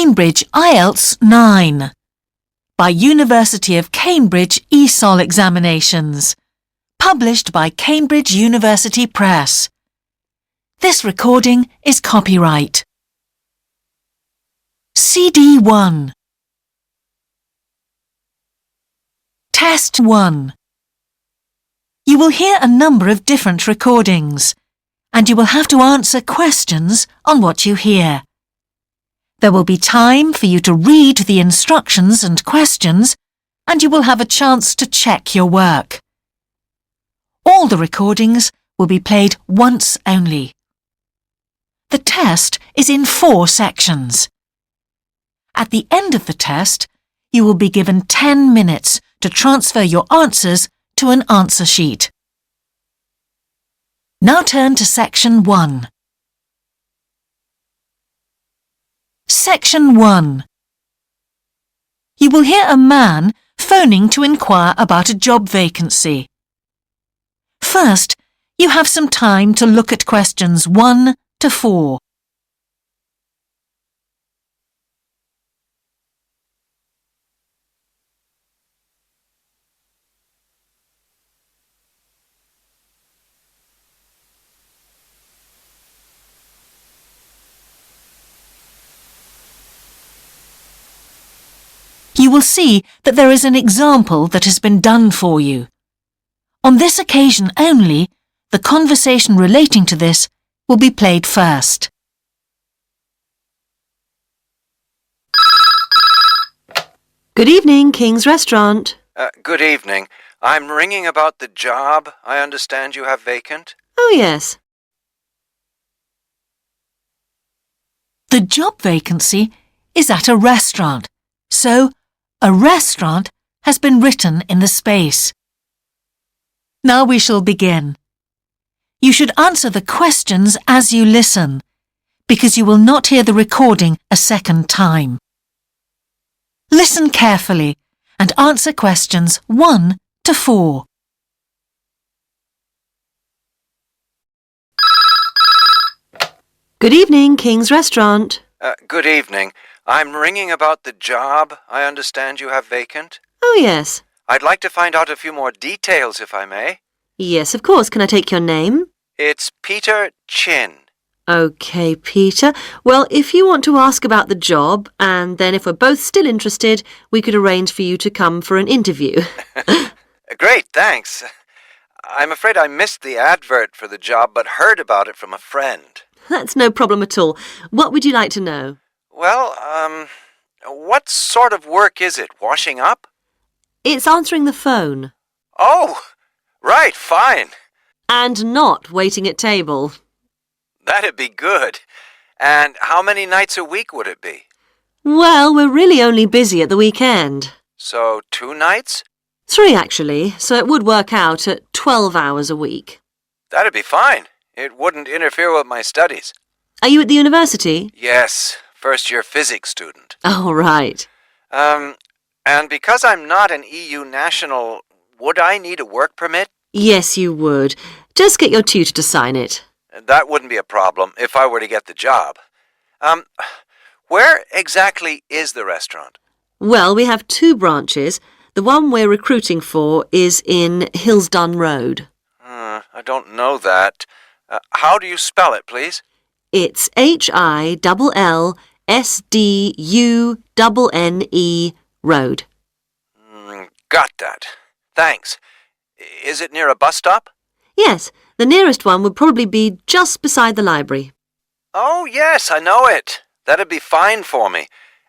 Cambridge IELTS 9 by University of Cambridge ESOL Examinations, published by Cambridge University Press. This recording is copyright. CD 1. Test 1. You will hear a number of different recordings, and you will have to answer questions on what you hear. There will be time for you to read the instructions and questions, and you will have a chance to check your work. All the recordings will be played once only. The test is in 4 sections. At the end of the test, you will be given 10 minutes to transfer your answers to an answer sheet. Now turn to Section 1. Section 1. You will hear a man phoning to inquire about a job vacancy. First, you have some time to look at questions 1 to 4. You will see that there is an example that has been done for you. On this occasion only, the conversation relating to this will be played first. Good evening, King's Restaurant. Good evening. I'm ringing about the job I understand you have vacant. Oh, yes. The job vacancy is at a restaurant, so a restaurant has been written in the space. Now we shall begin. You should answer the questions as you listen, because you will not hear the recording a second time. Listen carefully and answer questions 1 to 4. Good evening, King's Restaurant. Good evening. I'm ringing about the job I understand you have vacant. Oh, yes. I'd like to find out a few more details, if I may. Yes, of course. Can I take your name? It's Peter Chin. OK, Peter. Well, if you want to ask about the job, and then if we're both still interested, we could arrange for you to come for an interview. Great, thanks. I'm afraid I missed the advert for the job, but heard about it from a friend. That's no problem at all. What would you like to know? Well, what sort of work is it? Washing up? It's answering the phone. Oh, right, fine. And not waiting at table. That'd be good. And how many nights a week would it be? Well, we're really only busy at the weekend. So 2 nights? 3, actually, so it would work out at 12 hours a week. That'd be fine. It wouldn't interfere with my studies. Are you at the university? Yes, first-year physics student. Oh, right. And because I'm not an EU national, would I need a work permit? Yes, you would. Just get your tutor to sign it. That wouldn't be a problem if I were to get the job. Where exactly is the restaurant? Well, we have 2 branches. The one we're recruiting for is in Hillsdon Road. I don't know that. How do you spell it, please? It's HILLSDUNNE Road. Got that. Thanks. Is it near a bus stop? Yes, the nearest one would probably be just beside the library. Oh, yes, I know it. That'd be fine for me.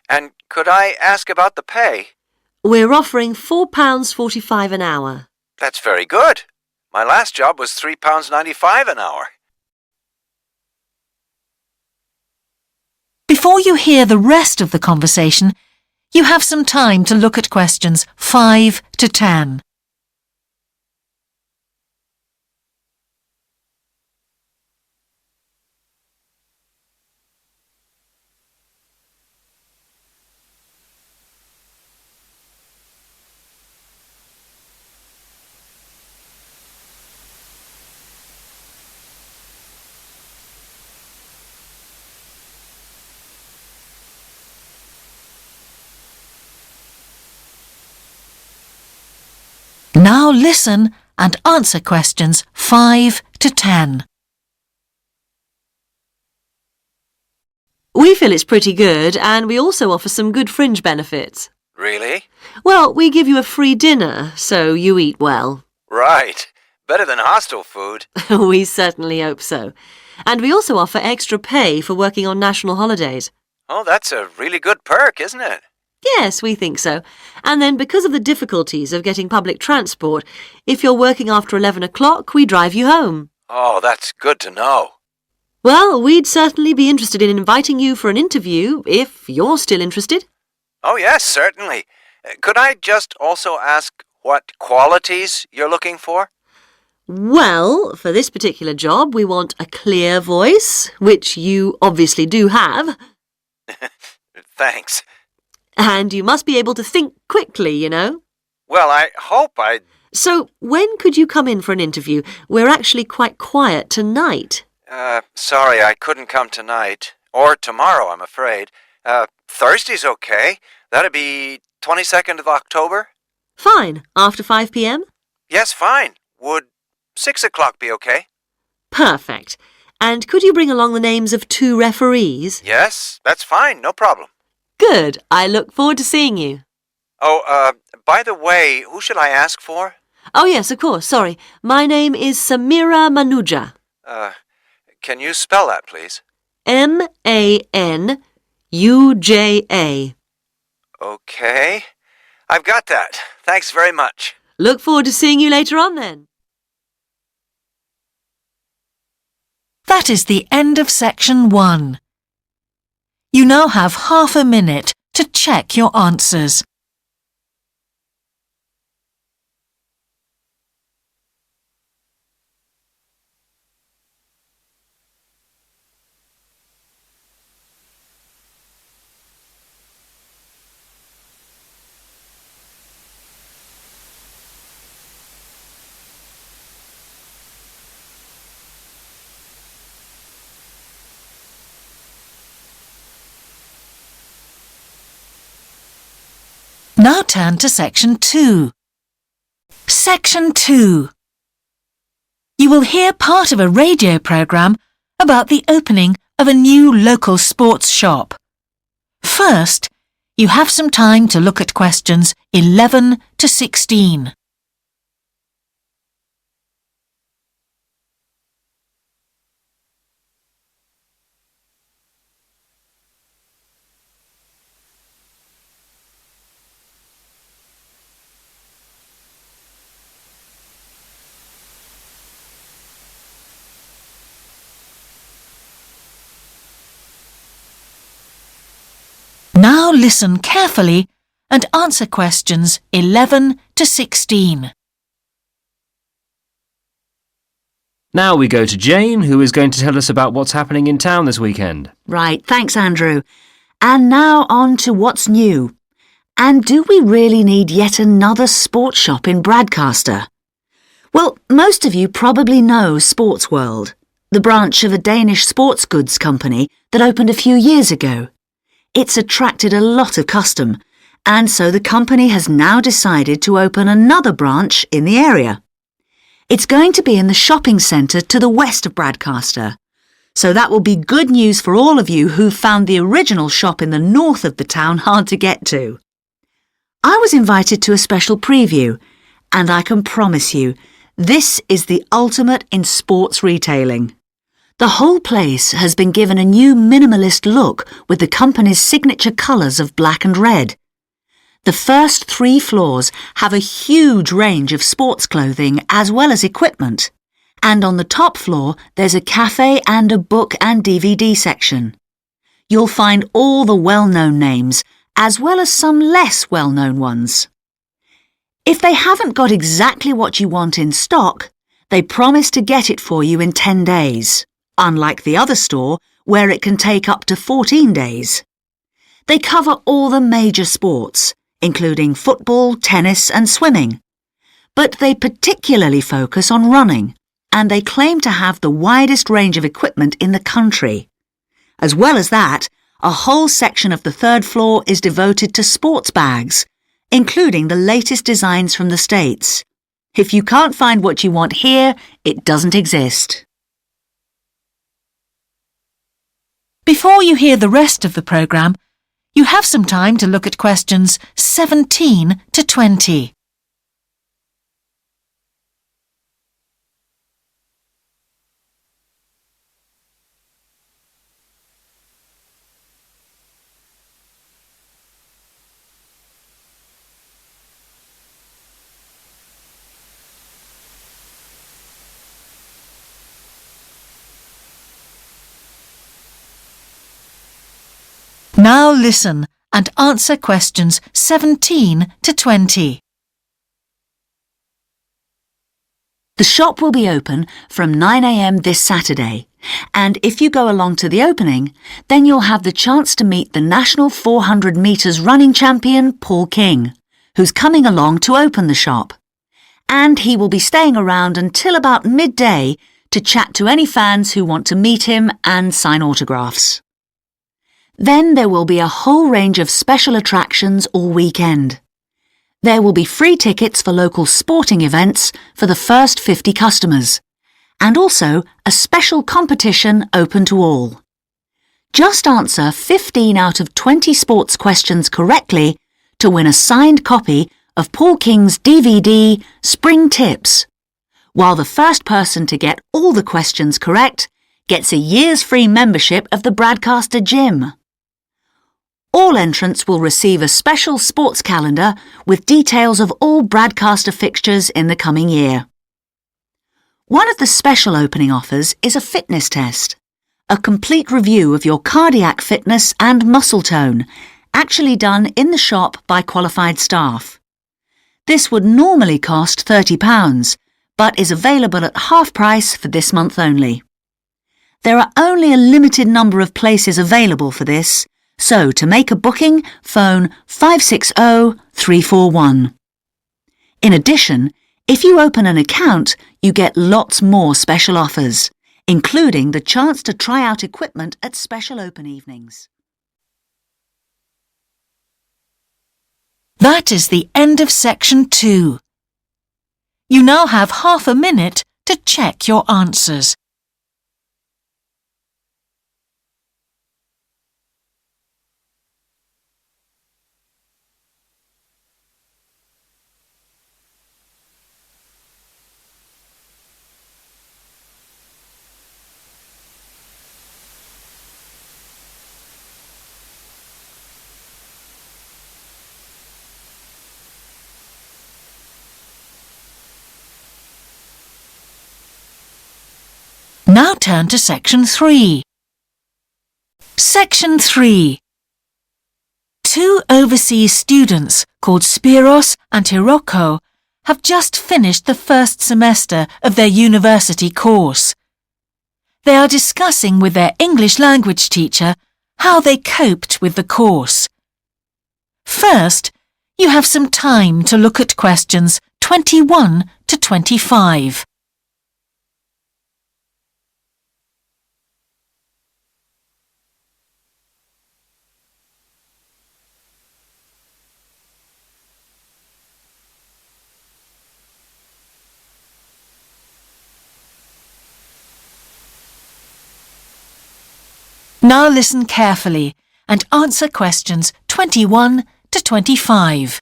And could I ask about the pay? We're offering £4.45 an hour. That's very good. My last job was £3.95 an hour. Before you hear the rest of the conversation, you have some time to look at questions 5 to 10. Now listen and answer questions 5 to 10. We feel it's pretty good, and we also offer some good fringe benefits. Really? Well, we give you a free dinner, so you eat well. Right. Better than hostel food. We certainly hope so. And we also offer extra pay for working on national holidays. Oh, that's a really good perk, isn't it? Yes, we think so. And then because of the difficulties of getting public transport, if you're working after 11 o'clock, we drive you home. Oh, that's good to know. Well, we'd certainly be interested in inviting you for an interview, if you're still interested. Oh, yes, certainly. Could I just also ask what qualities you're looking for? Well, for this particular job, we want a clear voice, which you obviously do have. Thanks. And you must be able to think quickly, you know. Well, I hope I... So, when could you come in for an interview? We're actually quite quiet tonight. Sorry, I couldn't come tonight. Or tomorrow, I'm afraid. Thursday's okay. That'd be 22nd of October? Fine. After 5 p.m? Yes, fine. Would 6 o'clock be okay? Perfect. And could you bring along the names of 2 referees? Yes, that's fine. No problem. Good. I look forward to seeing you. Oh, by the way, who should I ask for? Oh, yes, of course. Sorry. My name is Samira Manuja. Can you spell that, please? Manuja. Okay. I've got that. Thanks very much. Look forward to seeing you later on then. That is the end of section 1. You now have half a minute to check your answers. Now turn to section 2. Section 2. You will hear part of a radio programme about the opening of a new local sports shop. First, you have some time to look at questions 11 to 16. Now listen carefully and answer questions 11 to 16. Now we go to Jane, who is going to tell us about what's happening in town this weekend. Right, thanks Andrew. And now on to what's new. And do we really need yet another sports shop in Bradcaster? Well, most of you probably know Sports World, the branch of a Danish sports goods company that opened a few years ago. It's attracted a lot of custom, and so the company has now decided to open another branch in the area. It's going to be in the shopping centre to the west of Bradcaster, so that will be good news for all of you who found the original shop in the north of the town hard to get to. I was invited to a special preview, and I can promise you, this is the ultimate in sports retailing. The whole place has been given a new minimalist look with the company's signature colours of black and red. The first 3 floors have a huge range of sports clothing as well as equipment. And on the top floor, there's a cafe and a book and DVD section. You'll find all the well-known names as well as some less well-known ones. If they haven't got exactly what you want in stock, they promise to get it for you in 10 days. Unlike the other store, where it can take up to 14 days. They cover all the major sports, including football, tennis and swimming. But they particularly focus on running, and they claim to have the widest range of equipment in the country. As well as that, a whole section of the 3rd floor is devoted to sports bags, including the latest designs from the States. If you can't find what you want here, it doesn't exist. Before you hear the rest of the programme, you have some time to look at questions 17 to 20. Now listen and answer questions 17 to 20. The shop will be open from 9 a.m. this Saturday, and if you go along to the opening, then you'll have the chance to meet the national 400 metres running champion Paul King, who's coming along to open the shop. And he will be staying around until about midday to chat to any fans who want to meet him and sign autographs. Then there will be a whole range of special attractions all weekend. There will be free tickets for local sporting events for the first 50 customers, and also a special competition open to all. Just answer 15 out of 20 sports questions correctly to win a signed copy of Paul King's DVD Spring Tips, while the first person to get all the questions correct gets a year's free membership of the Bradcaster Gym. All entrants will receive a special sports calendar with details of all Bradcaster fixtures in the coming year. One of the special opening offers is a fitness test, a complete review of your cardiac fitness and muscle tone, actually done in the shop by qualified staff. This would normally cost £30, but is available at half price for this month only. There are only a limited number of places available for this, so to make a booking, phone 560 341. In addition, if you open an account, you get lots more special offers, including the chance to try out equipment at special open evenings. That is the end of section 2. You now have half a minute to check your answers. Now turn to section 3. Section 3. 2 overseas students called Spiros and Hiroko have just finished the first semester of their university course. They are discussing with their English language teacher how they coped with the course. First, you have some time to look at questions 21 to 25. Now listen carefully and answer questions 21 to 25.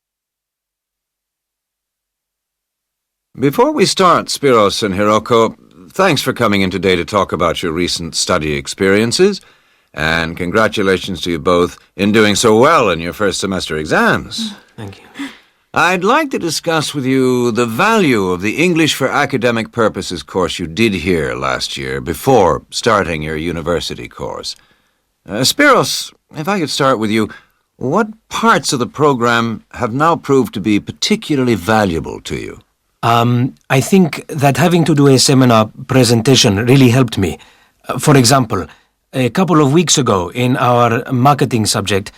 Before we start, Spiros and Hiroko, thanks for coming in today to talk about your recent study experiences, and congratulations to you both in doing so well in your first semester exams. Thank you. I'd like to discuss with you the value of the English for Academic Purposes course you did here last year before starting your university course. Spiros, if I could start with you, what parts of the program have now proved to be particularly valuable to you? I think that having to do a seminar presentation really helped me. For example, a couple of weeks ago in our marketing subject,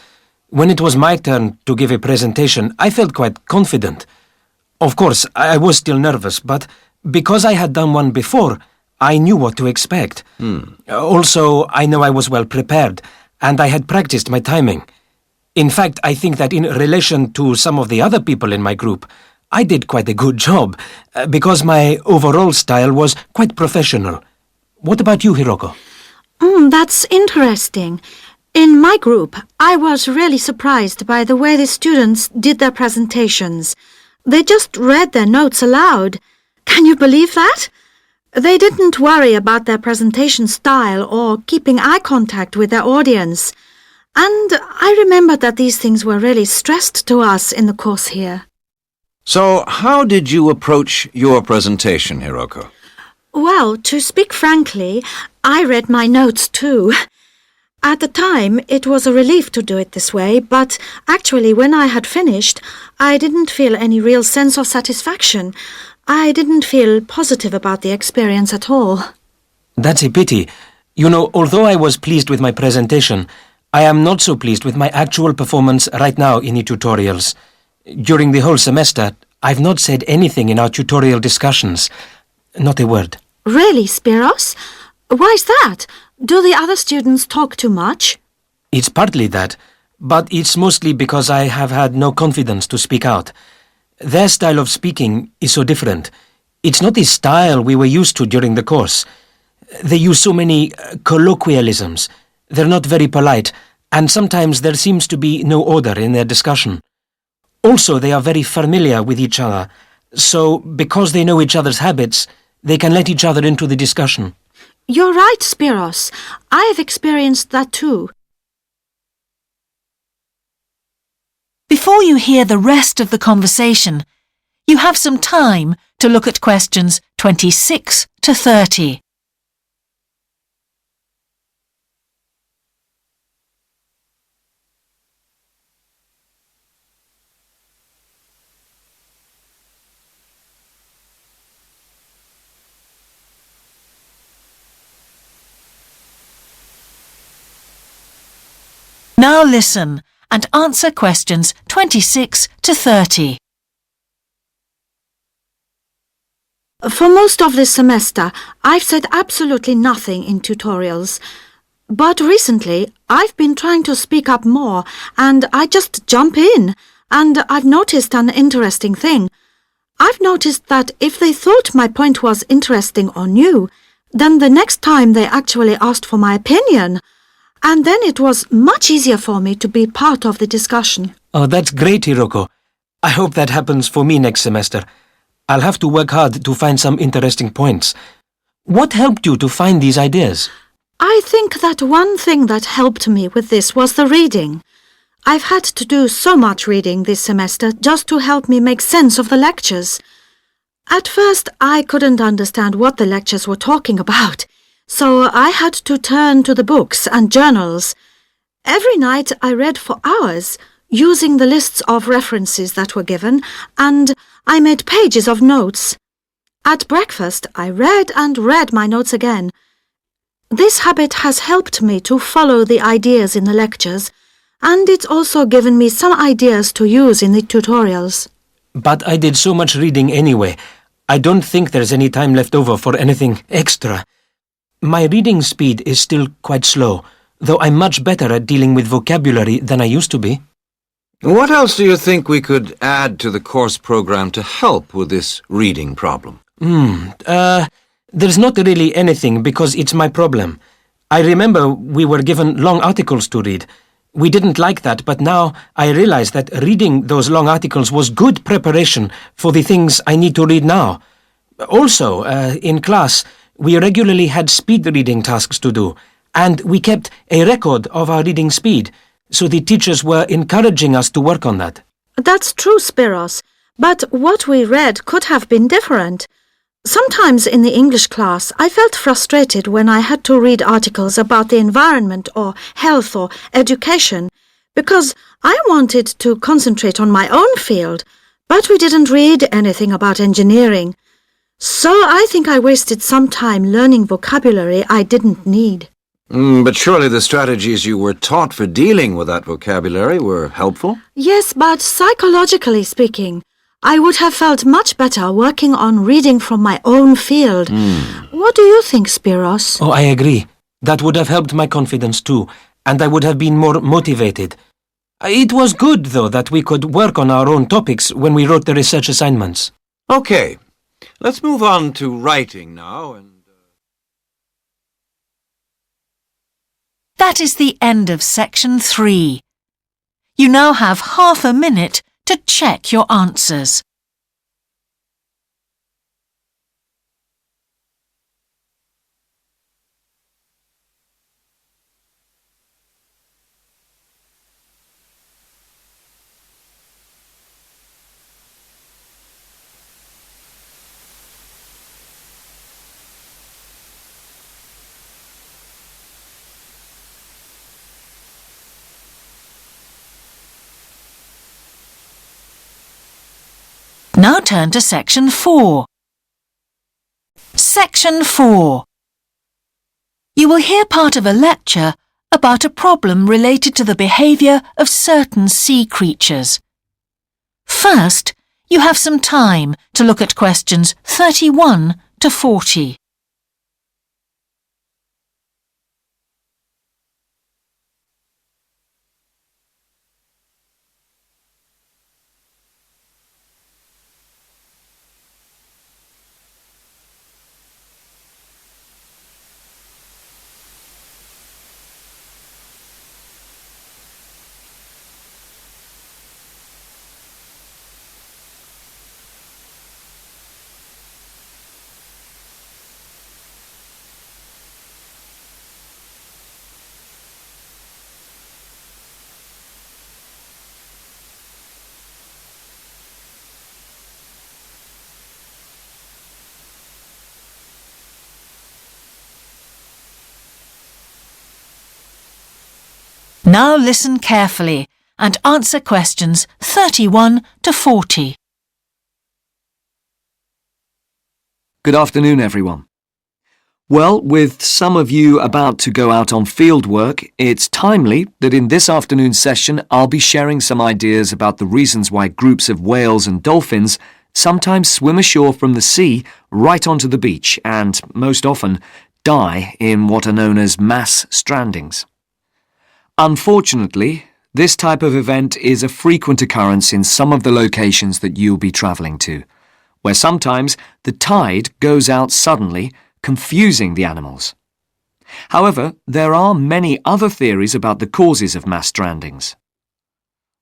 when it was my turn to give a presentation, I felt quite confident. Of course, I was still nervous, but because I had done one before, I knew what to expect. Also, I know I was well prepared, and I had practiced my timing. In fact, I think that in relation to some of the other people in my group, I did quite a good job, because my overall style was quite professional. What about you, Hiroko? That's interesting. In my group, I was really surprised by the way the students did their presentations. They just read their notes aloud. Can you believe that? They didn't worry about their presentation style or keeping eye contact with their audience. And I remembered that these things were really stressed to us in the course here. So, how did you approach your presentation, Hiroko? Well, to speak frankly, I read my notes too. At the time, it was a relief to do it this way, but actually when I had finished, I didn't feel any real sense of satisfaction. I didn't feel positive about the experience at all. That's a pity. You know, although I was pleased with my presentation, I am not so pleased with my actual performance right now in the tutorials. During the whole semester, I've not said anything in our tutorial discussions. Not a word. Really, Spiros? Why's that? Do the other students talk too much? It's partly that, but it's mostly because I have had no confidence to speak out. Their style of speaking is so different. It's not the style we were used to during the course. They use so many colloquialisms. They're not very polite, and sometimes there seems to be no order in their discussion. Also, they are very familiar with each other, so because they know each other's habits, they can let each other into the discussion. You're right, Spiros. I have experienced that too. Before you hear the rest of the conversation, you have some time to look at questions 26 to 30. Now listen and answer questions 26 to 30. For most of this semester, I've said absolutely nothing in tutorials. But recently, I've been trying to speak up more, and I just jump in, and I've noticed an interesting thing. I've noticed that if they thought my point was interesting or new, then the next time they actually asked for my opinion. And then it was much easier for me to be part of the discussion. Oh, that's great, Hiroko. I hope that happens for me next semester. I'll have to work hard to find some interesting points. What helped you to find these ideas? I think that one thing that helped me with this was the reading. I've had to do so much reading this semester just to help me make sense of the lectures. At first, I couldn't understand what the lectures were talking about. So I had to turn to the books and journals. Every night I read for hours, using the lists of references that were given, and I made pages of notes. At breakfast I read and read my notes again. This habit has helped me to follow the ideas in the lectures, and it's also given me some ideas to use in the tutorials. But I did so much reading anyway. I don't think there's any time left over for anything extra. My reading speed is still quite slow, though I'm much better at dealing with vocabulary than I used to be. What else do you think we could add to the course program to help with this reading problem? There's not really anything because it's my problem. I remember we were given long articles to read. We didn't like that, but now I realize that reading those long articles was good preparation for the things I need to read now. Also, in class, we regularly had speed reading tasks to do, and we kept a record of our reading speed, so the teachers were encouraging us to work on that. That's true, Spiros, but what we read could have been different. Sometimes in the English class, I felt frustrated when I had to read articles about the environment or health or education, because I wanted to concentrate on my own field, but we didn't read anything about engineering. So I think I wasted some time learning vocabulary I didn't need. But surely the strategies you were taught for dealing with that vocabulary were helpful? Yes, but psychologically speaking, I would have felt much better working on reading from my own field. What do you think, Spiros? Oh, I agree. That would have helped my confidence too, and I would have been more motivated. It was good, though, that we could work on our own topics when we wrote the research assignments. Okay, let's move on to writing now and... That is the end of section 3. You now have half a minute to check your answers. Now turn to section 4. Section 4. You will hear part of a lecture about a problem related to the behaviour of certain sea creatures. First, you have some time to look at questions 31 to 40. Now listen carefully and answer questions 31 to 40. Good afternoon, everyone. Well, with some of you about to go out on field work, it's timely that in this afternoon's session I'll be sharing some ideas about the reasons why groups of whales and dolphins sometimes swim ashore from the sea right onto the beach and, most often, die in what are known as mass strandings. Unfortunately, this type of event is a frequent occurrence in some of the locations that you'll be travelling to, where sometimes the tide goes out suddenly, confusing the animals. However, there are many other theories about the causes of mass strandings.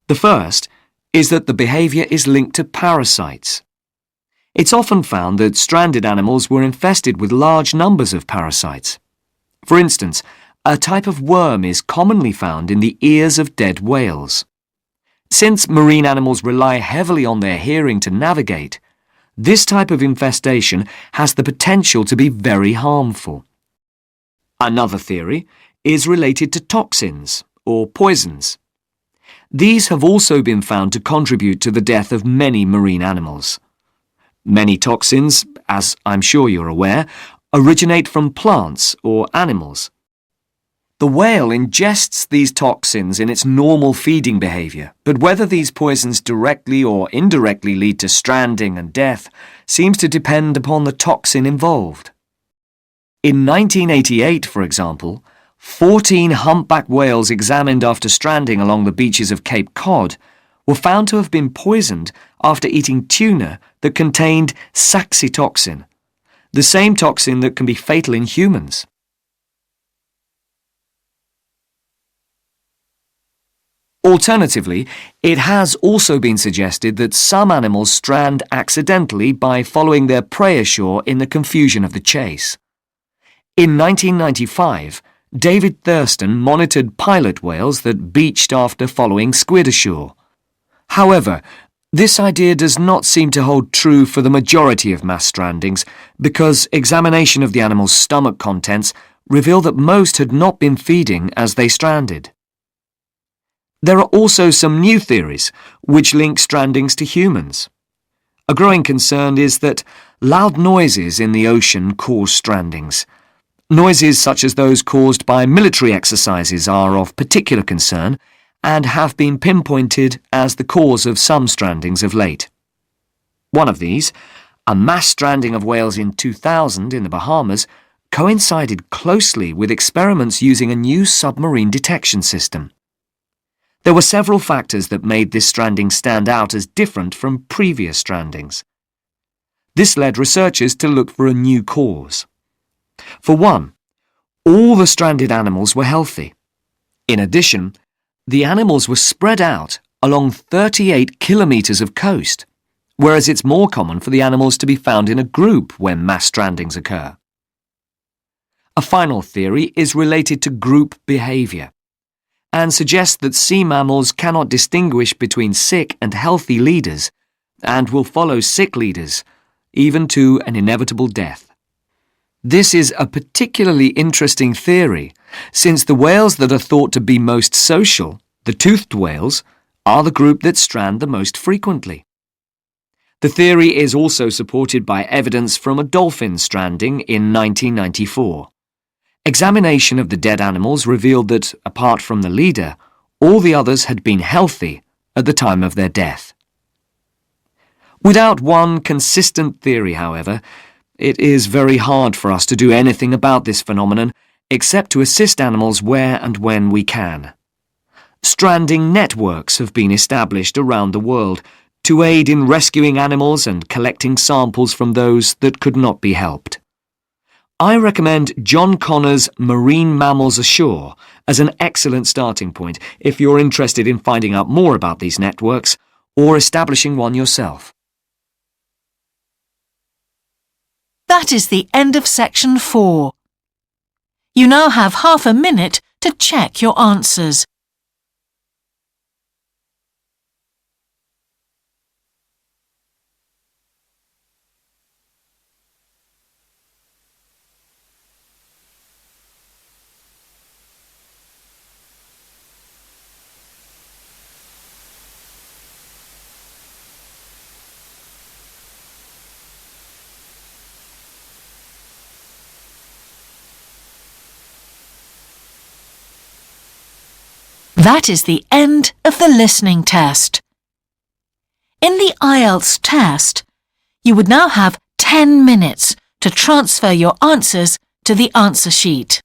The first is that the behaviour is linked to parasites. It's often found that stranded animals were infested with large numbers of parasites. For instance, a type of worm is commonly found in the ears of dead whales. Since marine animals rely heavily on their hearing to navigate, this type of infestation has the potential to be very harmful. Another theory is related to toxins or poisons. These have also been found to contribute to the death of many marine animals. Many toxins, as I'm sure you're aware, originate from plants or animals. The whale ingests these toxins in its normal feeding behaviour, but whether these poisons directly or indirectly lead to stranding and death seems to depend upon the toxin involved. In 1988, for example, 14 humpback whales examined after stranding along the beaches of Cape Cod were found to have been poisoned after eating tuna that contained saxitoxin, the same toxin that can be fatal in humans. Alternatively, it has also been suggested that some animals strand accidentally by following their prey ashore in the confusion of the chase. In 1995, David Thurston monitored pilot whales that beached after following squid ashore. However, this idea does not seem to hold true for the majority of mass strandings because examination of the animal's stomach contents revealed that most had not been feeding as they stranded. There are also some new theories which link strandings to humans. A growing concern is that loud noises in the ocean cause strandings. Noises such as those caused by military exercises are of particular concern and have been pinpointed as the cause of some strandings of late. One of these, a mass stranding of whales in 2000 in the Bahamas, coincided closely with experiments using a new submarine detection system. There were several factors that made this stranding stand out as different from previous strandings. This led researchers to look for a new cause. For one, all the stranded animals were healthy. In addition, the animals were spread out along 38 kilometres of coast, whereas it's more common for the animals to be found in a group when mass strandings occur. A final theory is related to group behaviour and suggests that sea mammals cannot distinguish between sick and healthy leaders and will follow sick leaders, even to an inevitable death. This is a particularly interesting theory, since the whales that are thought to be most social, the toothed whales, are the group that strand the most frequently. The theory is also supported by evidence from a dolphin stranding in 1994. Examination of the dead animals revealed that, apart from the leader, all the others had been healthy at the time of their death. Without one consistent theory, however, it is very hard for us to do anything about this phenomenon except to assist animals where and when we can. Stranding networks have been established around the world to aid in rescuing animals and collecting samples from those that could not be helped. I recommend John Connor's Marine Mammals Ashore as an excellent starting point if you're interested in finding out more about these networks or establishing one yourself. That is the end of section 4. You now have half a minute to check your answers. That is the end of the listening test. In the IELTS test, you would now have 10 minutes to transfer your answers to the answer sheet.